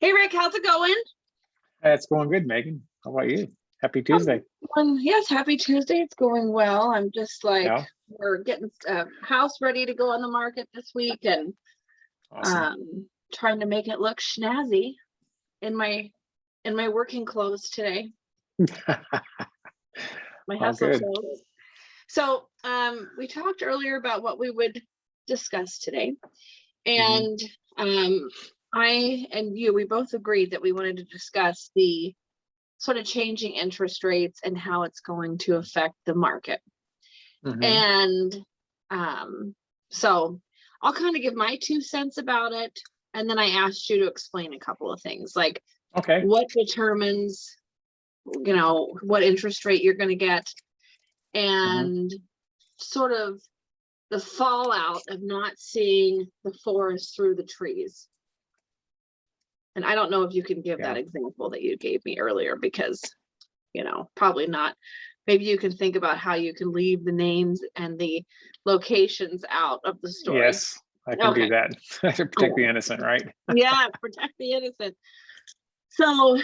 Hey Rick, how's it going? It's going good, Megan. How about you? Happy Tuesday. Yes, happy Tuesday. It's going well. I'm just like Yeah, we're getting a house ready to go on the market this week and awesome. trying to make it look snazzy in my working clothes today, my All hustle good. clothes. So we talked earlier about what we would discuss today, Hmm. and um I and you, we both agreed that we wanted to discuss the sort of changing interest rates and how it's going to affect the market. Hmm. And um, so I'll kind of give my 2 cents about it. And then I asked you to explain a couple of things like Okay. what determines, what interest rate you're going to get Hmm. and sort of the fallout of not seeing the forest through the trees. And I don't know if you can give that Yeah. example that you gave me earlier because probably not. Maybe you can think about how you can leave the names and the locations out of the story. Yes, I can do Okay. that. To protect the Oh, innocent, right? yeah, protect the innocent. So,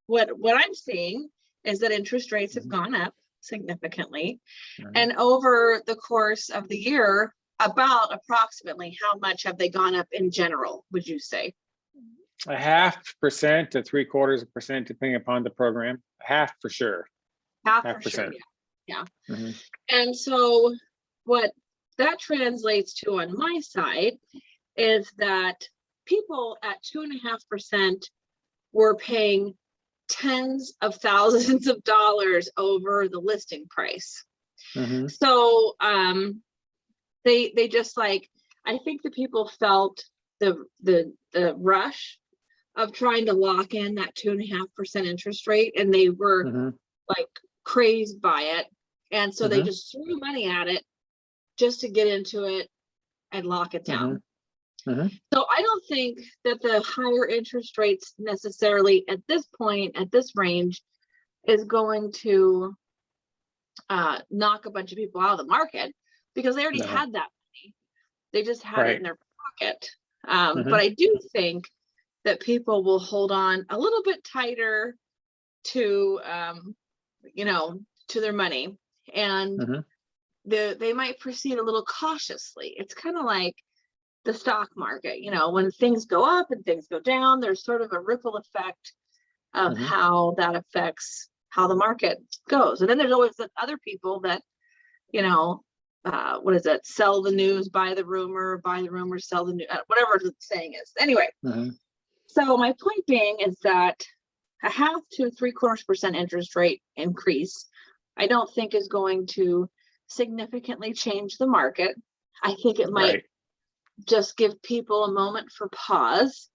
what I'm seeing is that interest rates have Mhm. gone up significantly, Mhm. and over the course of the year, about approximately how much have they gone up in general, would you say? 0.5% to 0.75%, depending upon the program. Half for sure. Half Half for sure, percent. yeah. Yeah. Hmm. And so what that translates to on my side is that people at 2.5% were paying tens of thousands of dollars over the listing price. Hmm. So they just like, I think the people felt the rush of trying to lock in that 2.5% interest rate, and they were Hmm. like crazed by it. And so they Hmm. just threw money at it just to get into it and lock it Hmm. down. Hmm. So I don't think that the higher interest rates necessarily at this point, at this range, is going to knock a bunch of people out of the market because they already No. had that money. They just had it in Right. their pocket. But Hmm. I do think that people will hold on a little bit tighter to, you know, to their money, and Hmm. they might proceed a little cautiously. It's kind of like the stock market, when things go up and things go down, there's sort of a ripple effect of Hmm. how that affects how the market goes. And then there's always the other people that, you know, what is it? Sell the news, buy the rumor, sell the news, whatever the saying is. Anyway, Hmm. so my point being is that a 0.5 to 0.75% interest rate increase, I don't think is going to significantly change the market. I think it might Right. just give people a moment for pause.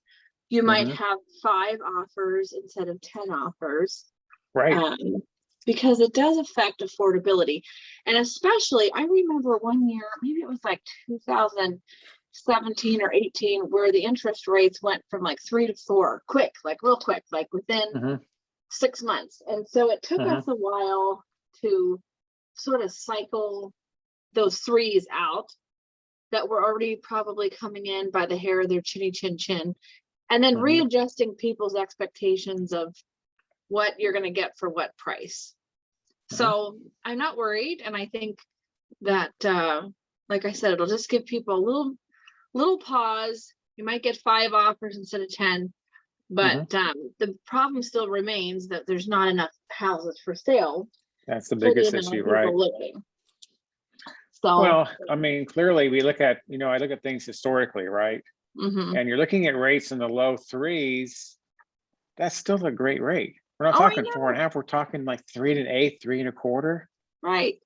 You might Hmm. have 5 offers instead of 10 offers, Right. um, because it does affect affordability. And especially, I remember one year, maybe it was like 2017 or 18, where the interest rates went from like 3 to 4, quick, like real quick, like within Hmm. 6 months. And so it took us Hmm. a while to sort of cycle those threes out that were already probably coming in by the hair of their chinny chin chin, and then Hmm. readjusting people's expectations of what you're going to get for what price. Hmm. So I'm not worried, and I think that, like I said, it'll just give people a little pause. You might get 5 offers instead of 10, but Hmm. the problem still remains that there's not enough houses for sale That's the for the biggest amount issue, of right? people looking. So, Well, I mean, clearly we look at, I look at things historically, right? mhm. And you're looking at rates in the low threes. That's still a great rate. We're not Oh, I talking four and know, a half. We're talking like 3 and 8, 3 and a quarter. right,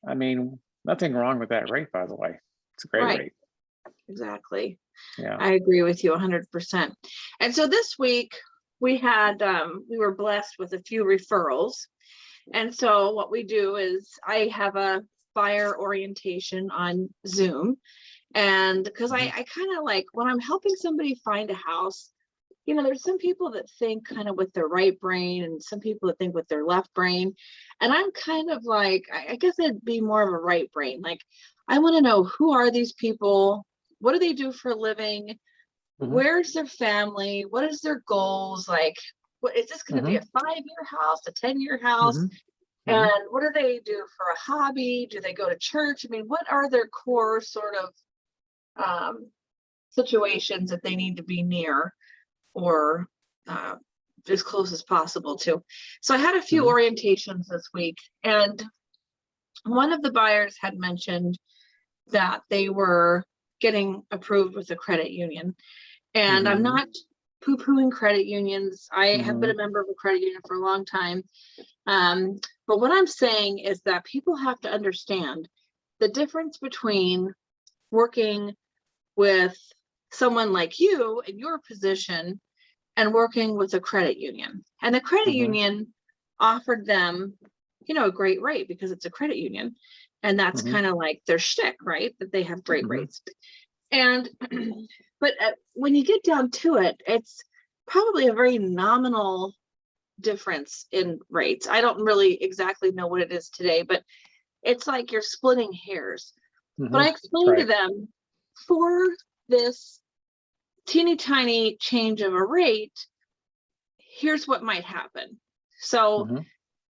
I mean, nothing wrong with that rate, by the way. It's a great right, rate. exactly. Yeah. I agree with you 100%. And so this week we were blessed with a few referrals. And so what we do is I have a buyer orientation on Zoom. And because I, Mhm. I kind of like when I'm helping somebody find a house, there's some people that think kind of with their right brain and some people that think with their left brain. And I'm kind of like, I guess it'd be more of a right brain. Like, I want to know, who are these people? What do they do for a living? where's their family? What is their goals? Like, what is this going to be, a 5-year house, a 10-year house? And what do they do for a hobby? Do they go to church? I mean, what are their core sort of situations that they need to be near or as close as possible to? So I had a few orientations this week, and one of the buyers had mentioned that they were getting approved with a credit union. And I'm not poo-pooing credit unions. I have been a member of a credit union for a long time. But what I'm saying is that people have to understand the difference between working with someone like you in your position and working with a credit union. And the credit union offered them, you know, a great rate because it's a credit union. And that's kind of like their shtick, right? That they have great rates. And, but when you get down to it, it's probably a very nominal difference in rates. I don't really exactly know what it is today, but it's like you're splitting hairs. But I explained to them, for this teeny tiny change of a rate, here's what might happen. So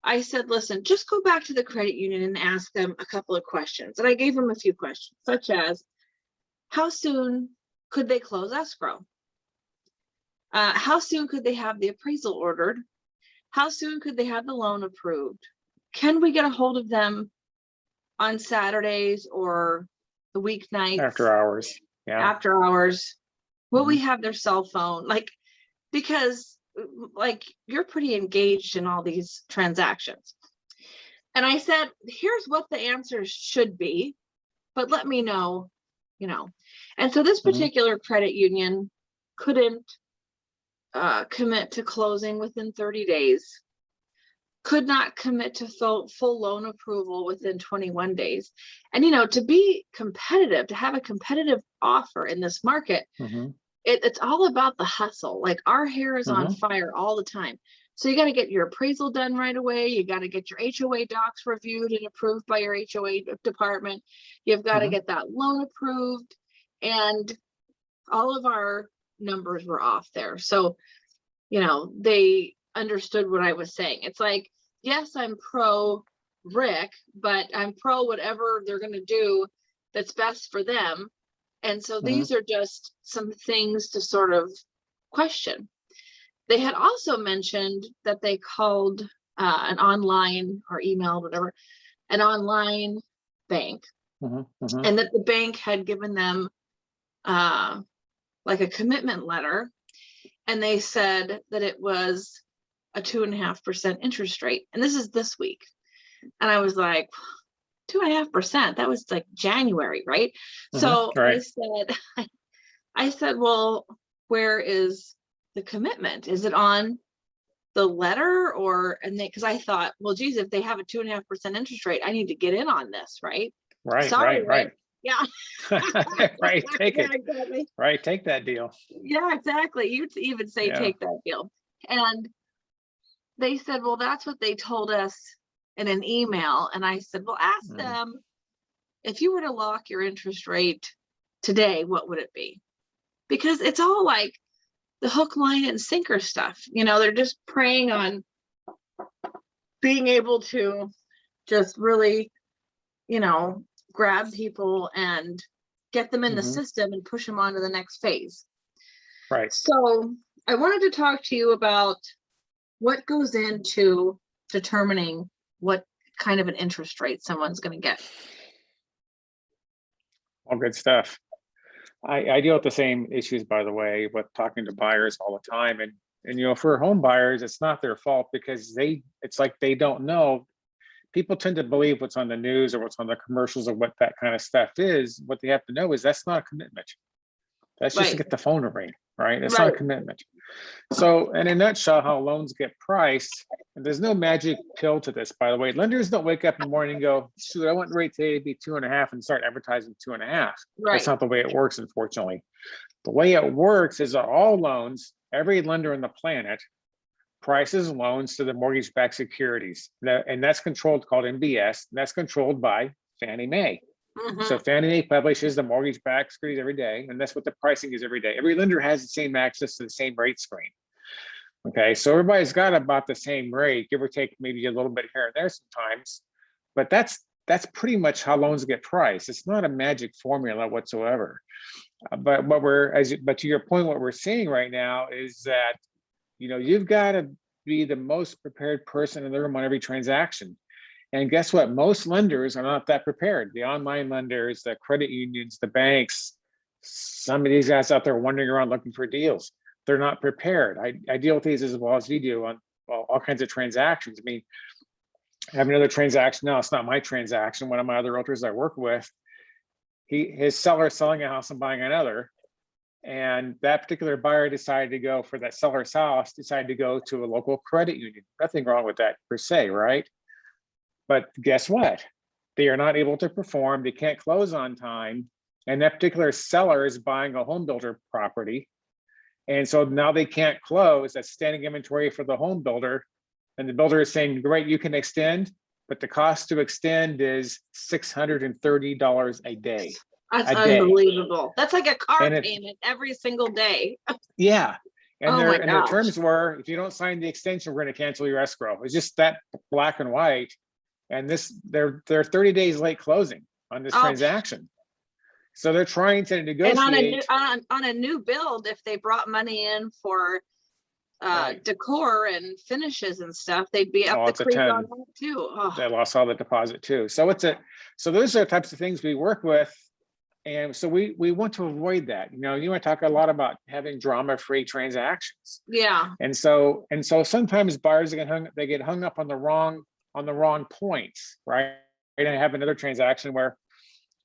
I said, listen, just go back to the credit union and ask them a couple of questions. And I gave them a few questions, such as, how soon could they close escrow? How soon could they have the appraisal ordered? How soon could they have the loan approved? Can we get a hold of them on Saturdays or the weeknights? After hours. Yeah. After hours. Will we have their cell phone? Like, because like you're pretty engaged in all these transactions. And I said, here's what the answers should be, but let me know, you know. And so this particular credit union couldn't commit to closing within 30 days, could not commit to full loan approval within 21 days. And, you know, to be competitive, to have a competitive offer in this market, it's all about the hustle. Like, our hair is on fire all the time. So you got to get your appraisal done right away. You got to get your HOA docs reviewed and approved by your HOA department. You've got to get that loan approved. And all of our numbers were off there. So, you know, they understood what I was saying. It's like, yes, I'm pro Rick, but I'm pro whatever they're going to do that's best for them. And so these are just some things to sort of question. They had also mentioned that they called an online or email, whatever, an online bank, and that the bank had given them like a commitment letter, and they said that it was a 2.5% interest rate. And this is this week. And I was like, 2.5%, that was like January, right? So I said, well, where is the commitment? Is it on the letter? Or, and they, because I thought, well, geez, if they have a 2.5% interest rate, I need to get in on this, right? Right. Yeah. Right, take it. Exactly. Right, take that deal. Yeah, exactly. You'd even say take that deal. And they said, well, that's what they told us in an email. And I said, well, ask them, if you were to lock your interest rate today, what would it be? Because it's all like the hook, line, and sinker stuff. You know, they're just preying on being able to just really, you know, grab people and get them in the system and push them on to the next phase. Right. So I wanted to talk to you about what goes into determining what kind of an interest rate someone's going to get. All good stuff. I deal with the same issues, by the way, with talking to buyers all the time. And you know, for home buyers, it's not their fault because it's like they don't know. People tend to believe what's on the news or what's on the commercials or what that kind of stuff is. What they have to know is that's not a commitment. That's just to get the phone to ring, right? It's not a commitment. So in a nutshell, how loans get priced, and there's no magic pill to this, by the way. Lenders don't wake up in the morning and go, shoot, I want the rate today to be 2.5 and start advertising 2.5. That's not the way it works, unfortunately. The way it works is that all loans, every lender on the planet prices loans to the mortgage-backed securities. And that's controlled, called MBS, and that's controlled by Fannie Mae. So Mhm. Fannie Mae publishes the mortgage-backed securities every day, and that's what the pricing is every day. Every lender has the same access to the same rate screen. Okay, so everybody's got about the same rate, give or take maybe a little bit here and there sometimes, but that's pretty much how loans get priced. It's not a magic formula whatsoever. But what we're but to your point, what we're seeing right now is that you've got to be the most prepared person in the room on every transaction. And guess what? Most lenders are not that prepared. The online lenders, the credit unions, the banks, some of these guys out there wandering around looking for deals. They're not prepared. I deal with these as well as we do on all kinds of transactions. I mean, I have another transaction now. It's not my transaction. One of my other realtors I work with, his seller is selling a house and buying another. And that particular buyer decided to go for that seller's house, decided to go to a local credit union. Nothing wrong with that per se, right? But guess what? They are not able to perform. They can't close on time. And that particular seller is buying a home builder property. And so now they can't close. That's standing inventory for the home builder. And the builder is saying, great, you can extend, but the cost to extend is $630 a day. That's A day. unbelievable. That's like a car And payment every single day. yeah. And Oh my their gosh. terms were, if you don't sign the extension, we're going to cancel your escrow. It's just that black and white. And they're 30 days late closing on this Oh, transaction. So they're trying to and negotiate. on a new build, if they brought money in for Right. decor and finishes and stuff, they'd be up Oh, the it's a creek 10. on that too. They Oh, lost all the deposit too. So so those are the types of things we work with. And so we want to avoid that. You want to talk a lot about having drama-free transactions. yeah. And so sometimes buyers get hung up on the wrong points, right? And I have another transaction where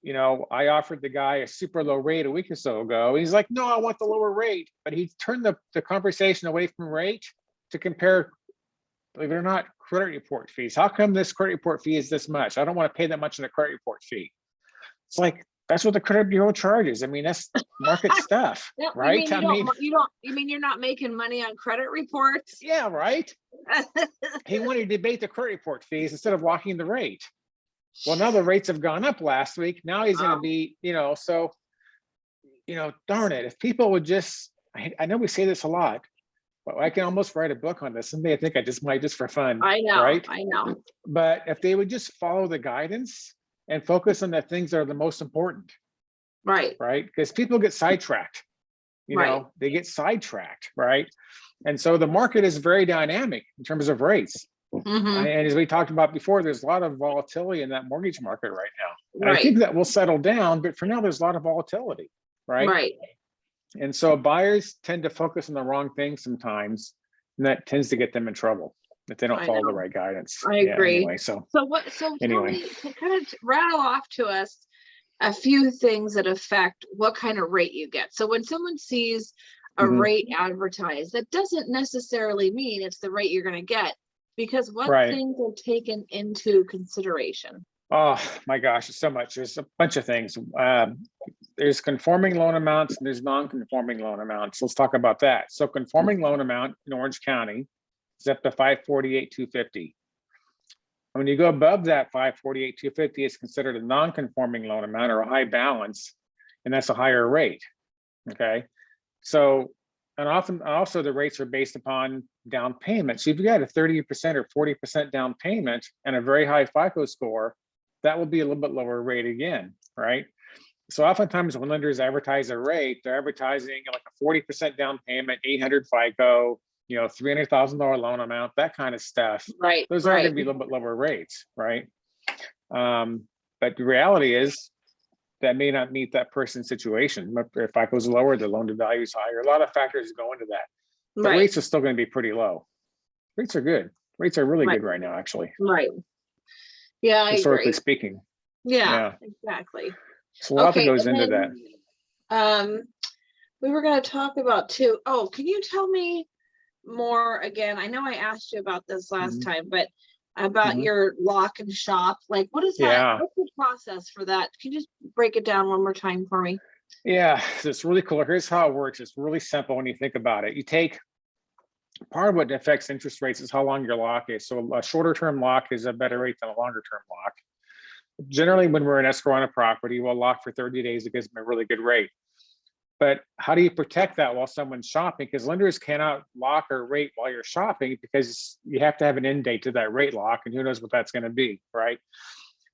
I offered the guy a super low rate a week or so ago. He's like, no, I want the lower rate. But he turned the conversation away from rate to compare, believe it or not, credit report fees. How come this credit report fee is this much? I don't want to pay that much in a credit report fee. It's like, that's what the credit bureau charges. I mean, that's market stuff, Yeah, right? you mean you're not making money on credit reports? Yeah, right. He wanted to debate the credit report fees instead of locking the rate. Well, now the rates have gone up last week. Now he's going to be, so, darn it. If people would just, I know we say this a lot, but I can almost write a book on this. Someday I think I just might, just for fun. I know, right? I know. But if they would just follow the guidance and focus on the things that are the most important, Right. right? Because people get sidetracked, Right. they get sidetracked, right? And so the market is very dynamic in terms of rates. Mhm. And as we talked about before, there's a lot of volatility in that mortgage market right now. And I Right. think that will settle down, but for now, there's a lot of volatility, right? Right. And so buyers tend to focus on the wrong things sometimes, and that tends to get them in trouble if they don't I follow the know. right guidance. I Yeah, agree. anyway, so So tell anyway. me, to kind of rattle off to us a few things that affect what kind of rate you get. So when someone sees a Mhm. rate advertised, that doesn't necessarily mean it's the rate you're going to get, because what Right. things are taken into consideration? Oh my gosh, there's so much. There's a bunch of things. There's conforming loan amounts and there's non-conforming loan amounts. Let's talk about that. So conforming loan amount in Orange County is up to 548,250. When you go above that 548,250, it's considered a non-conforming loan amount or a high balance, and that's a higher rate. Okay, so and often also the rates are based upon down payment. So if you got a 30% or 40% down payment and a very high FICO score, that will be a little bit lower rate again, right? So oftentimes when lenders advertise a rate, they're advertising like a 40% down payment, 800 FICO, $300,000 loan amount, that kind of stuff. Right. Those are going to be a little bit lower rates, right? But the reality is that may not meet that person's situation. If FICO is lower, the loan to value is higher. A lot of factors go into that. But rates are still going to be pretty low. Rates are good. Rates are really good right now, actually. Right. Yeah, I historically agree. speaking. Yeah, exactly. So a lot that goes into that. We were going to talk about too. Oh, can you tell me more again? I know I asked you about this last time, but about your lock and shop. Like, what is that? Yeah. What's the process for that? Can you just break it down one more time for me? Yeah, so it's really cool. Here's how it works. It's really simple when you think about it. You take part of what affects interest rates is how long your lock is. So a shorter term lock is a better rate than a longer term lock. generally when we're in escrow on a property, we'll lock for 30 days. It gives them a really good rate. But how do you protect that while someone's shopping? Because lenders cannot lock or rate while you're shopping because you have to have an end date to that rate lock, and who knows what that's going to be, right?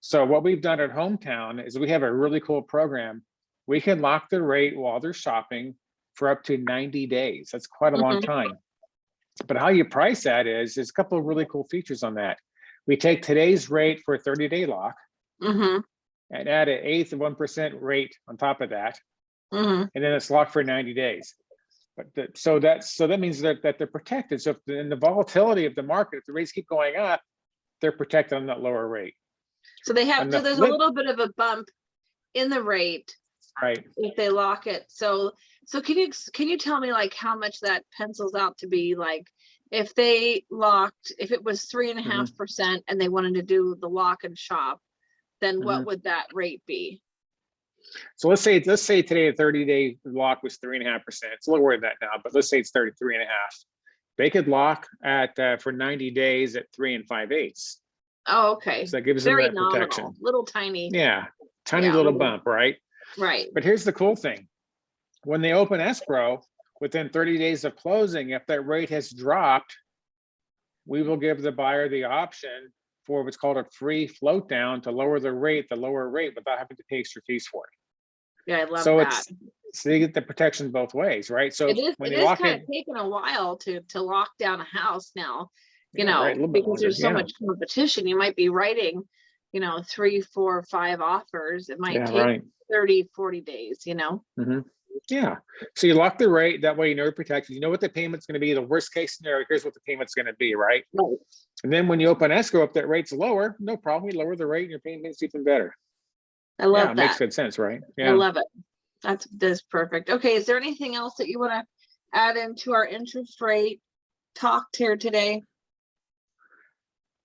So what we've done at Hometown is we have a really cool program. We can lock the rate while they're shopping for up to 90 days. That's quite a long Mhm. time. But how you price that is, there's a couple of really cool features on that. We take today's rate for a 30-day lock Mhm. and add an eighth of 1% rate on top of that. Mhm. And then it's locked for 90 days. But so that means that they're protected. So if in the volatility of the market, if the rates keep going up, they're protected on that lower rate. So they have, On so the there's a flip, little bit of a bump in the rate right? if they lock it. So can you tell me like how much that pencils out to be? Like if they locked, if it was 3.5% and they wanted to do the lock and shop, then what would that rate be? So let's say today a 30-day lock was 3.5%. It's lower than that now, but let's say it's 33.5. They could lock at for 90 days at 3 5/8. Oh, okay. So that gives them Very that protection. nominal, little tiny. Yeah, tiny Yeah, little little- bump, right? Right. But here's the cool thing. When they open escrow, within 30 days of closing, if that rate has dropped, we will give the buyer the option for what's called a free float down to lower the lower rate without having to pay extra fees for it. Yeah, I love So that. so you get the protection both ways, right? So when It you is lock kind it, of taking a while to lock down a house now, you yeah, right, a know, little bit because longer, there's so yeah. much competition. You might be writing, 3, 4, 5 offers. It might Yeah, take right. 30, 40 days, you know? Yeah. So you lock the rate, that way you know your protection. You know what the payment's going to be. The worst case scenario, here's what the payment's going to be, right? Right. And then when you open escrow, if that rate's lower, no problem. You lower the rate and your payment's even better. I Yeah, love it makes that. good sense, right? I Yeah. love it. That's perfect. Okay, is there anything else that you want to add into our interest rate talk here today?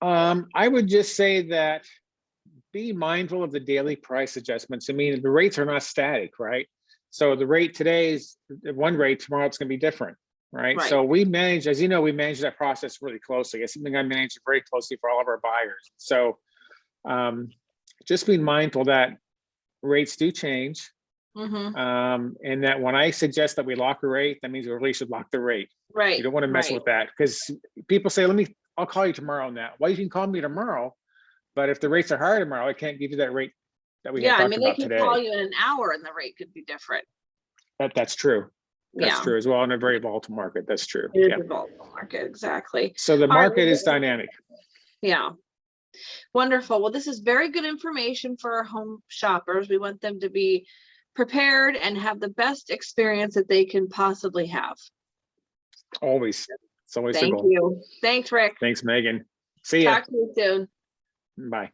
I would just say that be mindful of the daily price adjustments. I mean, the rates are not static, right? So the rate today is one rate, tomorrow it's going to be different, right? Right. So we manage, as you know, we manage that process really closely. It's something I manage very closely for all of our buyers. So just be mindful that rates do change. Mm-hmm. And that when I suggest that we lock a rate, that means we really should lock the rate. Right. You don't want to mess right. with that, because people say, I'll call you tomorrow on that. Well, you can call me tomorrow, but if the rates are higher tomorrow, I can't give you that rate that we had Yeah, I talked mean, they about can today. call you in an hour and the rate could be different. That's true. That's Yeah. true as well in a very volatile market. That's true. It is Yeah. a volatile market, exactly. So the All right, market well, is dynamic. Yeah. Wonderful. Well, this is very good information for our home shoppers. We want them to be prepared and have the best experience that they can possibly have. Always. It's always the Thank goal. you. Thanks, Rick. Thanks, Megan. See ya. Talk to you soon. Bye.